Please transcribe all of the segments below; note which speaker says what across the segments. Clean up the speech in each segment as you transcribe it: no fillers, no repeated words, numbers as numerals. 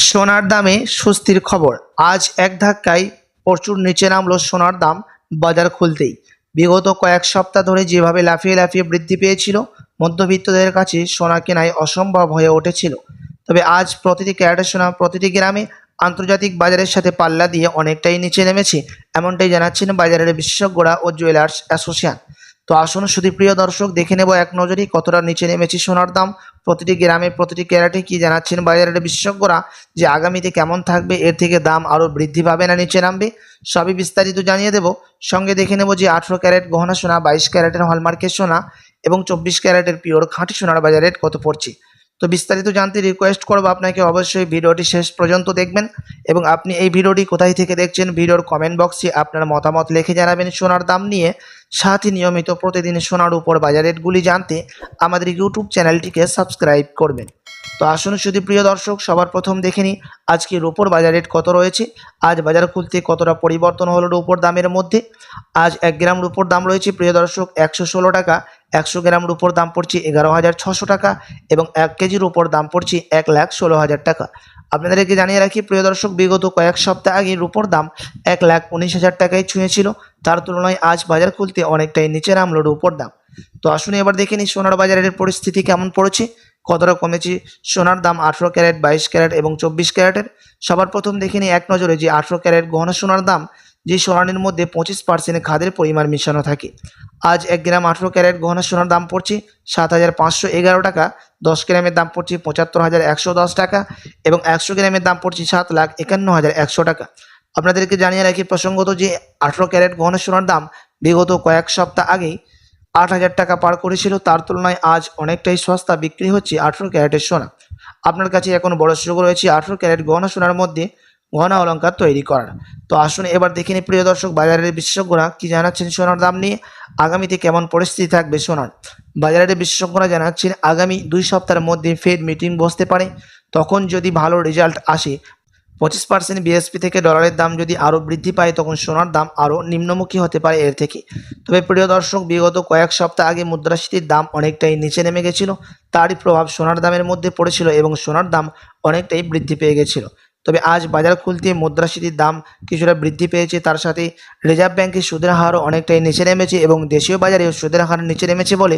Speaker 1: সোনার দামে স্বস্তির খবর। আজ এক ধাক্কায় প্রচুর নিচে নামলো সোনার দাম বাজার খুলতেই। বিগত কয়েক সপ্তাহ ধরে যেভাবে লাফিয়ে লাফিয়ে বৃদ্ধি পেয়েছিল, মধ্যবিত্তদের কাছে সোনা কেনাই অসম্ভব হয়ে উঠেছিল। তবে আজ প্রতিটি ক্যারেটের সোনা প্রতিটি গ্রামে আন্তর্জাতিক বাজারের সাথে পাল্লা দিয়ে অনেকটাই নিচে নেমেছে, এমনটাই জানাচ্ছেন বাজারের বিশেষজ্ঞরা ও জুয়েলার্স অ্যাসোসিয়েশন। তো আসুন সুধীপ্রিয় দর্শক, দেখে নেব এক নজরে কতটা নিচে নেমেছে সোনার দাম, প্রতিটি গ্রামে প্রতিটি ক্যারেটে কি জানাচ্ছেন বাজারের বিশেষজ্ঞরা, যে আগামীতে কেমন থাকবে, এর থেকে দাম আরও বৃদ্ধি পাবে না নিচে নামবে, সবই বিস্তারিত জানিয়ে দেব। সঙ্গে দেখে নেব যে 18 ক্যারেট গহনা সোনা, 22 ক্যারেটের হলমার্কের সোনা এবং 24 ক্যারেটের পিওর খাঁটি সোনার বাজার রেট কত পড়ছে। তো বিস্তারিত জানতে রিকোয়েস্ট করব আপনাকে অবশ্যই ভিডিওটি শেষ পর্যন্ত দেখবেন, এবং আপনি এই ভিডিওটি কোথায় থেকে দেখছেন ভিডিওর কমেন্ট বক্সে আপনার মতামত লিখে জানাবেন সোনার দাম নিয়ে। সাথে নিয়মিত প্রতিদিন সোনার উপর বাজার রেটগুলি জানতে আমাদের ইউটিউব চ্যানেলটিকে সাবস্ক্রাইব করবেন। তো আসুন শুধু প্রিয় দর্শক, সবার প্রথম দেখে নিই আজকে রূপোর বাজার রেট কত রয়েছে, আজ বাজার খুলতে কতটা পরিবর্তন হলো রূপোর দামের মধ্যে। আজ 1 গ্রাম রূপোর দাম রয়েছে প্রিয় দর্শক 116 টাকা, 100 গ্রাম রূপোর দাম পড়ছে 11,600 টাকা এবং 1 কেজির রূপোর দাম পড়ছে 1,16,000 টাকা। আপনাদেরকে জানিয়ে রাখি প্রিয় দর্শক, বিগত কয়েক সপ্তাহ আগে রূপোর দাম 1,19,000 টাকায় ছুঁয়েছিল, তার তুলনায় আজ বাজার খুলতে অনেকটাই নিচে নামলো রূপোর দাম। তো আসুন এবার দেখে নিই সোনার বাজারের পরিস্থিতি কেমন পড়েছে, কতটা কমেছে সোনার দাম 18 ক্যারেট, 22 ক্যারেট এবং 24 ক্যারেটের। সবার প্রথম দেখে নিই এক নজরে যে 18 ক্যারেট গহনা সোনার দাম, যে সোনার মধ্যে 25% খাদের পরিমাণ মিশানো থাকে। আজ 1 গ্রাম 18 ক্যারেট গহনা সোনার দাম পড়ছে 7,511 টাকা, 10 গ্রামের দাম পড়ছে 75,110 টাকা এবং 100 গ্রামের দাম পড়ছে 7,51,100 টাকা। আপনাদেরকে জানিয়ে রাখি প্রসঙ্গত যে 18 ক্যারেট গহনা সোনার দাম বিগত কয়েক সপ্তাহ আগেই 8,000 টাকা পার করেছিল, তার তুলনায় আজ অনেকটাই সস্তা বিক্রি হচ্ছে 18 ক্যারেটের সোনা। আপনার কাছে এখন বড় সুযোগ রয়েছে 18 ক্যারেট গহনা সোনার মধ্যে গহনা অলংকার তৈরি করার। তো আসুন এবার দেখে নিই প্রিয় দর্শক বাজারের বিশেষজ্ঞরা কি জানাচ্ছেন সোনার দাম নিয়ে, আগামীতে কেমন পরিস্থিতি থাকবে সোনার। বাজারের বিশেষজ্ঞরা জানাচ্ছেন আগামী 2 সপ্তাহের মধ্যে ফেড মিটিং বসতে পারে, তখন যদি ভালো রেজাল্ট আসে 25% বিএসপি থেকে ডলারের দাম যদি আরও বৃদ্ধি পায়, তখন সোনার দাম আরও নিম্নমুখী হতে পারে এর থেকে। তবে প্রিয় দর্শক, বিগত কয়েক সপ্তাহ আগে মুদ্রাস্ফীতির দাম অনেকটাই নিচে নেমে গেছিল, তারই প্রভাব সোনার দামের মধ্যে পড়েছিল এবং সোনার দাম অনেকটাই বৃদ্ধি পেয়ে গেছিল। তবে আজ বাজার খুলতে মুদ্রাস্ফীতির দাম কিছুটা বৃদ্ধি পেয়েছে, তার সাথে রিজার্ভ ব্যাংকের সুদের হারও অনেকটাই নিচে নেমেছে এবং দেশীয় বাজারেও সুদের হার নিচে নেমেছে বলে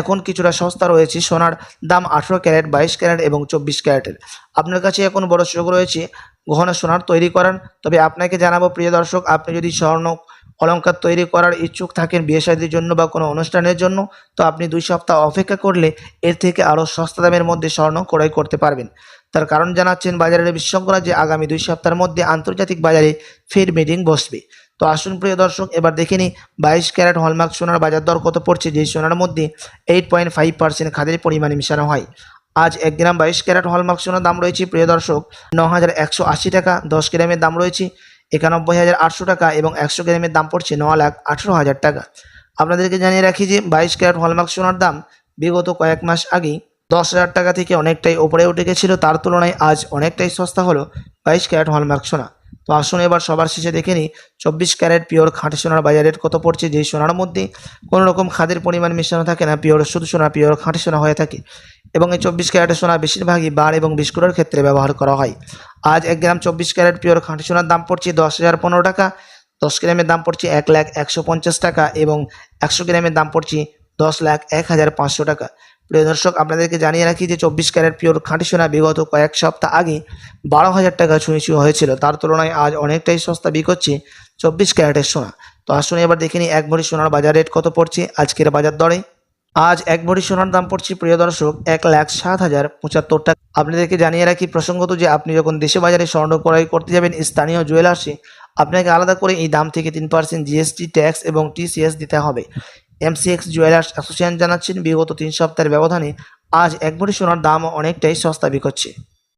Speaker 1: এখন কিছুটা সস্তা রয়েছে সোনার দাম 18 ক্যারেট, 22 ক্যারেট এবং 24 ক্যারেটের। আপনার কাছে এখন বড় সুযোগ রয়েছে গহনা সোনার তৈরি করার। তবে আপনাকে জানাবো প্রিয় দর্শক, আপনি যদি স্বর্ণ অলংকার তৈরি করার ইচ্ছুক থাকেন বিয়ে শাদীর জন্য বা কোনো অনুষ্ঠানের জন্য, তো আপনি 2 সপ্তাহ অপেক্ষা করলে এর থেকে আরও সস্তা দামের মধ্যে স্বর্ণ ক্রয় করতে পারবেন। তার কারণ জানাচ্ছেন বাজারের বিশেষজ্ঞরা যে আগামী 2 সপ্তাহের মধ্যে আন্তর্জাতিক বাজারে ফেড মিটিং বসবে। তো আসুন প্রিয় দর্শক এবার দেখে নিই 22 ক্যারেট হলমার্ক সোনার বাজার দর কত পড়ছে, যেই সোনার মধ্যে 8.5% খাদের পরিমাণে মিশানো হয়। আজ 1 গ্রাম 22 ক্যারেট হলমার্ক সোনার দাম রয়েছে প্রিয় দর্শক 9,180 টাকা, 10 গ্রামের দাম রয়েছে 91,800 টাকা এবং 100 গ্রামের দাম পড়ছে 9,18,000 টাকা। আপনাদেরকে জানিয়ে রাখি যে 22 ক্যারেট হলমার্ক সোনার দাম বিগত কয়েক মাস আগেই 10,000 টাকা থেকে অনেকটাই উপরে উঠে গেছিল, তার তুলনায় আজ অনেকটাই সস্তা হলো 22 ক্যারেট হলমার্ক সোনা। তো আসুন এবার সবার শেষে দেখে নিই 24 ক্যারেট পিওর খাঁটি সোনার বাজার রেট কত পড়ছে, যেই সোনার মধ্যে কোনো রকম খাদের পরিমাণ মিশানো থাকে না, পিওর শুধু সোনা, পিওর খাঁটি সোনা হয়ে থাকে এবং এই 24 ক্যারেটের সোনা বেশিরভাগই বার এবং বিস্কুটের ক্ষেত্রে ব্যবহার করা হয়। আজ 1 গ্রাম 24 ক্যারেট পিওর খাঁটি সোনার দাম পড়ছে 10,015 টাকা, 10 গ্রামের দাম পড়ছে 1,150 টাকা এবং 100 গ্রামের দাম পড়ছে 10,01,500 টাকা। প্রিয় দর্শক, আপনাদেরকে জানিয়ে রাখি যে 24 ক্যারেট পিওর খাঁটি সোনা বিগত কয়েক সপ্তাহ আগে 12,000 টাকা ছুঁই হয়েছিল, তার তুলনায় আজ অনেকটাই সস্তা বিক্রি হচ্ছে 24 ক্যারেটের সোনা। তো আসুন এবার দেখে নিই 1 ভরি সোনার বাজার রেট কত পড়ছে আজকের বাজার দরে। আজ 1 ভরি সোনার দাম পড়ছে প্রিয় দর্শক 1,07,075 টাকা। আপনাদেরকে জানিয়ে রাখি প্রসঙ্গত যে আপনি যখন দেশে বাজারে স্বর্ণ ক্রয় করতে যাবেন স্থানীয় জুয়েলার্সে, আপনাকে আলাদা করে এই দাম থেকে 3% জিএসটি ট্যাক্স এবং টিসিএস দিতে হবে। এমসিএক্স জুয়েলার্স অ্যাসোসিয়েশন জানাচ্ছেন বিগত 3 সপ্তাহের ব্যবধানে আজ 1 ভরি সোনার দাম অনেকটাই সস্তা বিকোচ্ছে।